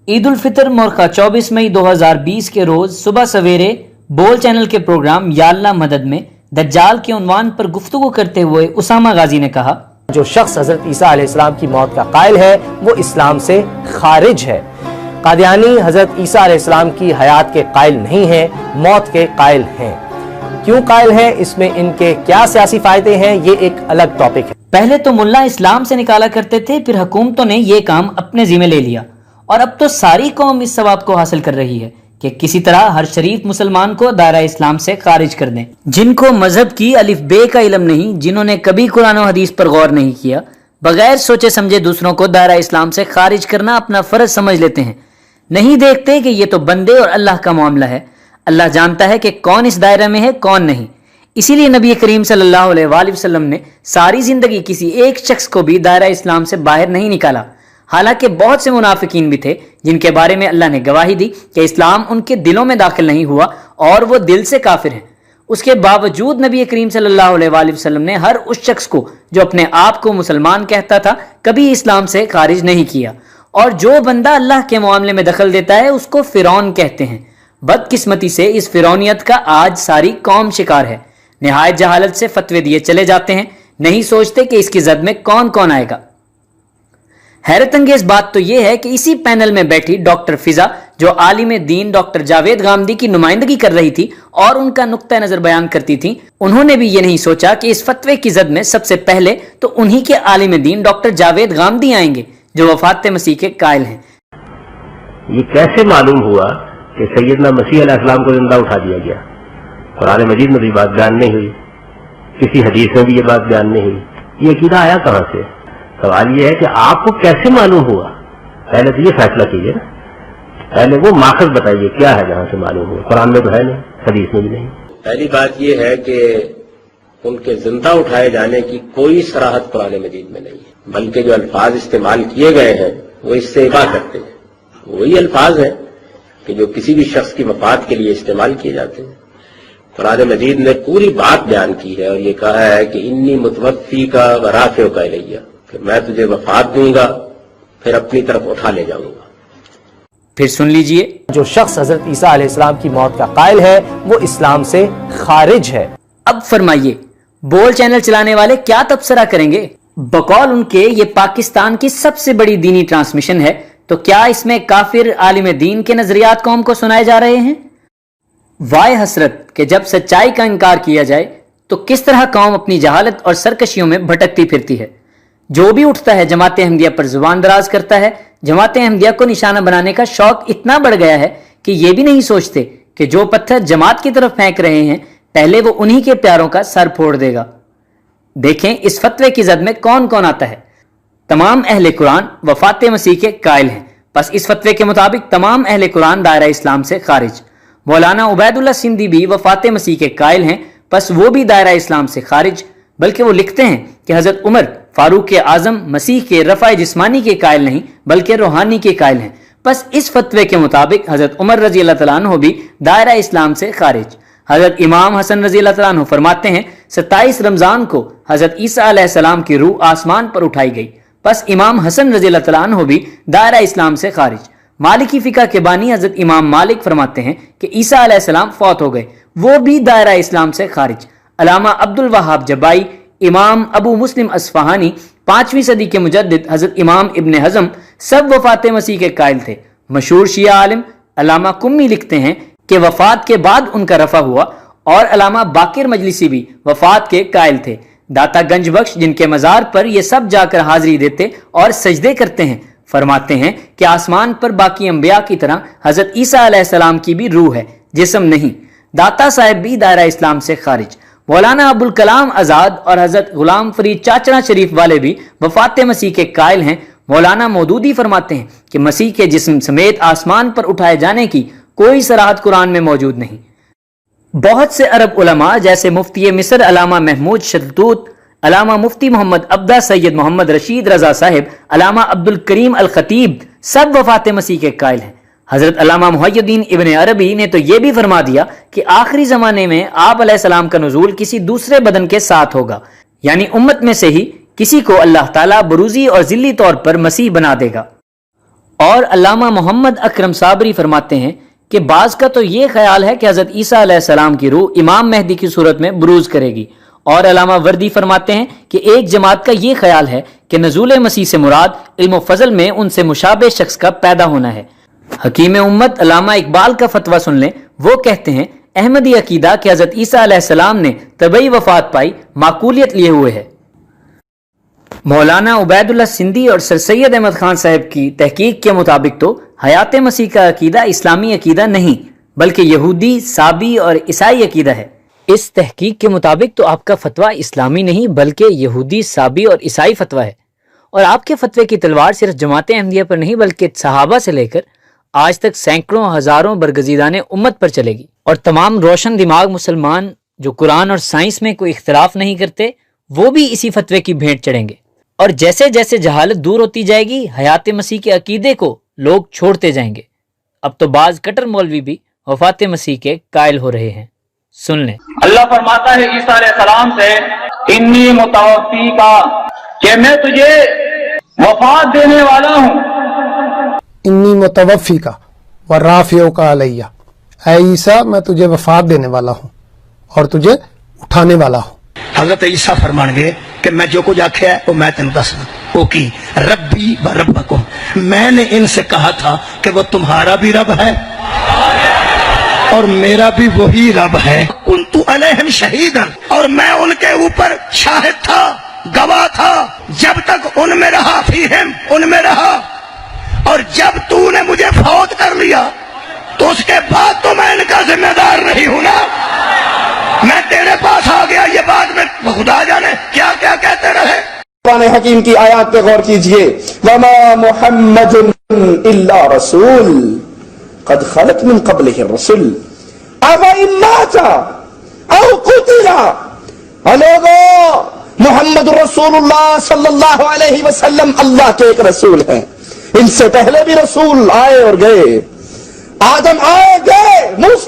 عید الفطر مورخہ 24 مئی 2020 کے روز صبح سویرے بول چینل کے پروگرام یا اللہ مدد میں دجال کے عنوان پر گفتگو کرتے ہوئے اسامہ غازی نے کہا، جو شخص حضرت عیسیٰ علیہ السلام کی موت کا قائل ہے وہ اسلام سے خارج ہے۔ قادیانی حضرت عیسیٰ علیہ السلام کی حیات کے قائل نہیں ہیں، موت کے قائل ہیں۔ کیوں قائل ہیں، اس میں ان کے کیا سیاسی فائدے ہیں، یہ ایک الگ ٹاپک ہے۔ پہلے تو ملا اسلام سے نکالا کرتے تھے، پھر حکومتوں نے یہ کام اپنے ذمہ لے لیا، اور اب تو ساری قوم اس ثواب کو حاصل کر رہی ہے کہ کسی طرح ہر شریف مسلمان کو دائرہ اسلام سے خارج کر دیں۔ جن کو مذہب کی الف بے کا علم نہیں، جنہوں نے کبھی قرآن و حدیث پر غور نہیں کیا، بغیر سوچے سمجھے دوسروں کو دائرہ اسلام سے خارج کرنا اپنا فرض سمجھ لیتے ہیں، نہیں دیکھتے کہ یہ تو بندے اور اللہ کا معاملہ ہے۔ اللہ جانتا ہے کہ کون اس دائرے میں ہے، کون نہیں۔ اسی لیے نبی کریم صلی اللہ علیہ وآلہ وسلم نے ساری زندگی کسی ایک شخص کو بھی دائرہ اسلام سے باہر نہیں نکالا، حالانکہ بہت سے منافقین بھی تھے جن کے بارے میں اللہ نے گواہی دی کہ اسلام ان کے دلوں میں داخل نہیں ہوا اور وہ دل سے کافر ہیں۔ اس کے باوجود نبی کریم صلی اللہ علیہ وآلہ وسلم نے ہر اس شخص کو جو اپنے آپ کو مسلمان کہتا تھا کبھی اسلام سے خارج نہیں کیا، اور جو بندہ اللہ کے معاملے میں دخل دیتا ہے اس کو فرعون کہتے ہیں۔ بدقسمتی سے اس فرعونیت کا آج ساری قوم شکار ہے، نہایت جہالت سے فتوے دیے چلے جاتے ہیں، نہیں سوچتے کہ اس کی زد میں کون کون آئے گا۔ حیرت انگیز بات تو یہ ہے کہ اسی پینل میں بیٹھی ڈاکٹر فضا، جو عالم دین ڈاکٹر جاوید غامدی کی نمائندگی کر رہی تھی اور ان کا نقطہ نظر بیان کرتی تھی، انہوں نے بھی یہ نہیں سوچا کہ اس فتوے کی زد میں سب سے پہلے تو انہی کے عالم دین ڈاکٹر جاوید غامدی آئیں گے جو وفات مسیح کے قائل ہیں۔ یہ کیسے معلوم ہوا کہ سیدنا مسیح علیہ السلام کو زندہ اٹھا دیا گیا؟ قرآن مجید میں بھی بات بیان نہیں ہوئی، کسی حدیث میں بھی یہ بات بیان نہیں ہوئی، یہ عقیدہ آیا کہاں سے؟ سوال یہ ہے کہ آپ کو کیسے معلوم ہوا؟ پہلے تو یہ فیصلہ کیجیے نا، پہلے وہ ماخذ بتائیے کیا ہے جہاں سے معلوم ہوا۔ قرآن میں تو ہے نہیں، حدیث میں بھی نہیں۔ پہلی بات یہ ہے کہ ان کے زندہ اٹھائے جانے کی کوئی صراحت قرآن مجید میں نہیں ہے، بلکہ جو الفاظ استعمال کیے گئے ہیں وہ اس سے اباح کرتے ہیں، وہی الفاظ ہیں کہ جو کسی بھی شخص کی مفاد کے لیے استعمال کیے جاتے ہیں۔ قرآن مجید نے پوری بات بیان کی ہے اور یہ کہا ہے کہ انی متوفی کا ورافع کا الیہ، کہ میں تجھے وفات دوں گا پھر اپنی طرف اٹھا لے جاؤں گا۔ پھر سن لیجئے، جو شخص حضرت عیسیٰ علیہ السلام کی موت کا قائل ہے وہ اسلام سے خارج ہے۔ اب فرمائیے بول چینل چلانے والے کیا تبصرہ کریں گے؟ بقول ان کے یہ پاکستان کی سب سے بڑی دینی ٹرانسمیشن ہے، تو کیا اس میں کافر عالم دین کے نظریات قوم کو سنائے جا رہے ہیں؟ وائے حسرت کہ جب سچائی کا انکار کیا جائے تو کس طرح قوم اپنی جہالت اور سرکشیوں میں بھٹکتی پھرتی ہے۔ جو بھی اٹھتا ہے جماعت احمدیہ پر زبان دراز کرتا ہے، جماعت احمدیہ کو نشانہ بنانے کا شوق اتنا بڑھ گیا ہے کہ یہ بھی نہیں سوچتے کہ جو پتھر جماعت کی طرف پھینک رہے ہیں پہلے وہ انہی کے پیاروں کا سر پھوڑ دے گا۔ دیکھیں اس فتوے کی زد میں کون کون آتا ہے۔ تمام اہل قرآن وفات مسیح کے قائل ہیں، بس اس فتوے کے مطابق تمام اہل قرآن دائرہ اسلام سے خارج۔ مولانا عبید اللہ سندھی بھی وفات مسیح کے قائل ہیں، بس وہ بھی دائرہ اسلام سے خارج، بلکہ وہ لکھتے ہیں کہ حضرت عمر فاروق اعظم مسیح کے رفع جسمانی کے قائل نہیں بلکہ روحانی کے قائل ہیں، بس اس فتوے کے مطابق حضرت عمر رضی اللہ تعالیٰ عنہ بھی دائرہ اسلام سے خارج۔ حضرت امام حسن رضی اللہ تعالیٰ عنہ فرماتے ہیں 27 رمضان کو حضرت عیسیٰ علیہ السلام کی روح آسمان پر اٹھائی گئی، بس امام حسن رضی اللہ تعالیٰ عنہ بھی دائرہ اسلام سے خارج۔ مالکی فقہ کے بانی حضرت امام مالک فرماتے ہیں کہ عیسیٰ علیہ السلام فوت ہو گئے، وہ بھی دائرہ اسلام سے خارج۔ علامہ عبد الوہاب جبائی، امام ابو مسلم اصفہانی، 5ویں صدی کے مجدد حضرت امام ابن حزم سب وفات مسیح کے قائل تھے۔ مشہور شیعہ عالم علامہ قمی لکھتے ہیں کہ وفات کے بعد ان کا رفع ہوا، اور علامہ باقر مجلسی بھی وفات کے قائل تھے۔ داتا گنج بخش جن کے مزار پر یہ سب جا کر حاضری دیتے اور سجدے کرتے ہیں، فرماتے ہیں کہ آسمان پر باقی انبیاء کی طرح حضرت عیسیٰ علیہ السلام کی بھی روح ہے، جسم نہیں۔ داتا صاحب بھی دائرہ اسلام سے خارج۔ مولانا ابوالکلام آزاد اور حضرت غلام فرید چاچڑا شریف والے بھی وفات مسیح کے قائل ہیں۔ مولانا مودودی فرماتے ہیں کہ مسیح کے جسم سمیت آسمان پر اٹھائے جانے کی کوئی صراحت قرآن میں موجود نہیں۔ بہت سے عرب علماء جیسے مفتی مصر علامہ محمود شلتوت، علامہ مفتی محمد عبدہ سید محمد رشید رضا صاحب، علامہ عبد الکریم الخطیب سب وفات مسیح کے قائل ہیں۔ حضرت علامہ محی الدین ابن عربی نے تو یہ بھی فرما دیا کہ آخری زمانے میں آپ علیہ السلام کا نزول کسی دوسرے بدن کے ساتھ ہوگا، یعنی امت میں سے ہی کسی کو اللہ تعالیٰ بروزی اور ذلی طور پر مسیح بنا دے گا۔ اور علامہ محمد اکرم صابری فرماتے ہیں کہ بعض کا تو یہ خیال ہے کہ حضرت عیسیٰ علیہ السلام کی روح امام مہدی کی صورت میں بروز کرے گی، اور علامہ وردی فرماتے ہیں کہ ایک جماعت کا یہ خیال ہے کہ نزول مسیح سے مراد علم و فضل میں ان سے مشابہ شخص کا پیدا ہونا ہے۔ حکیم امت علامہ اقبال کا فتویٰ سن لیں، وہ کہتے ہیں احمدی عقیدہ کہ حضرت عیسیٰ علیہ السلام نے طبعی وفات پائی معقولیت لیے ہوئے ہے۔ مولانا عبید اللہ سندھی اور سر سید احمد خان صاحب کی تحقیق کے مطابق تو حیات مسیح کا عقیدہ اسلامی عقیدہ نہیں بلکہ یہودی، سابی اور عیسائی عقیدہ ہے۔ اس تحقیق کے مطابق تو آپ کا فتویٰ اسلامی نہیں بلکہ یہودی، سابی اور عیسائی فتویٰ ہے، اور آپ کے فتوے کی تلوار صرف جماعت احمدیہ پر نہیں بلکہ صحابہ سے لے کر آج تک سینکڑوں ہزاروں برگزیدان امت پر چلے گی، اور تمام روشن دماغ مسلمان جو قرآن اور سائنس میں کوئی اختلاف نہیں کرتے وہ بھی اسی فتوے کی بھیٹ چڑھیں گے، اور جیسے جیسے جہالت دور ہوتی جائے گی حیات مسیح کے عقیدے کو لوگ چھوڑتے جائیں گے۔ اب تو بعض کٹر مولوی بھی وفات مسیح کے قائل ہو رہے ہیں، سن لیں۔ اللہ فرماتا ہے عیسیٰ علیہ السلام سے انی متوفی کا، کہ میں تجھے وفات دینے والا ہوں۔ انی متوفی کا ورافعو کا علیہ، اے عیسیٰ میں تجھے وفات دینے والا ہوں اور تجھے اٹھانے والا ہوں۔ حضرت عیسیٰ فرمان گے کہ میں جو کچھ آخیا ہے وہ میں تینوں دسنا، وہ کی ربی و ربکم، میں نے ان سے کہا تھا کہ وہ تمہارا بھی رب ہے اور میرا بھی وہی رب ہے، کنت علیہم شہیدا، اور میں ان کے اوپر شاہد تھا، گواہ تھا، جب تک ان میں رہا، فیہم ان میں رہا، اور جب تو نے مجھے فوت کر لیا تو اس کے بعد تو میں ان کا ذمہ دار نہیں ہوں نا، میں تیرے پاس آ گیا، یہ بات میں خدا جانے کیا کیا کہتے رہے۔ قرآن حکیم کی آیات پہ غور کیجئے، وما محمد الا رسول قد خلت من قبلہ الرسل افإن مات او قتل، لوگو محمد رسول اللہ صلی اللہ علیہ وسلم اللہ کے ایک رسول ہیں، ان سے پہلے بھی رسول آئے اور گئے، آدم آئے گئے، موسیٰ